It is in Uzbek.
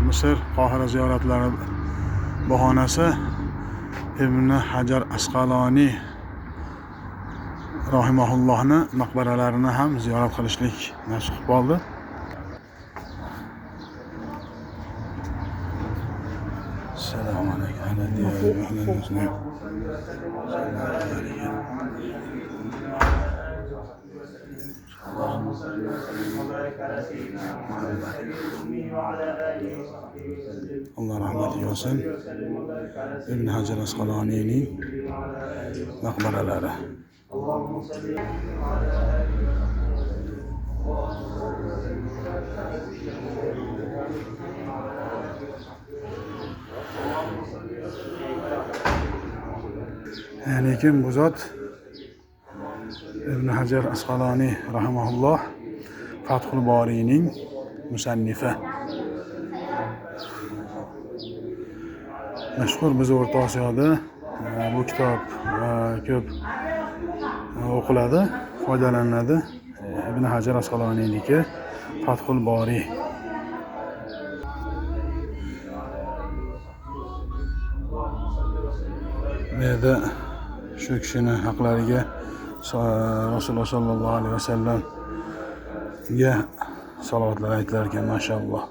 Misr Qohira ziyoratlari bahonasi Ibn Hajar Asqaloniy rahimahullohni maqbaralarini ham ziyorat qilishlik nasib bo'ldi. Assalomu alaykum. Allah rahmet eylesin. İbn Hacer Asqalonining maqbaralari. Lekin bu zot Ibn Hajar Asqaloniy rahimahulloh Fathul Boriyning musannifi. Mashhur biz O'rta Osiyoda bu kitob ko'p o'qiladi, foydalaniladi. Ibn Hajar Asqaloniyniki Fathul Boriy. Bu yerda shu kishini haqlariga Rasululloh sollallohu alayhi vasallamga salovatlar aytilar ekan, mashalloh.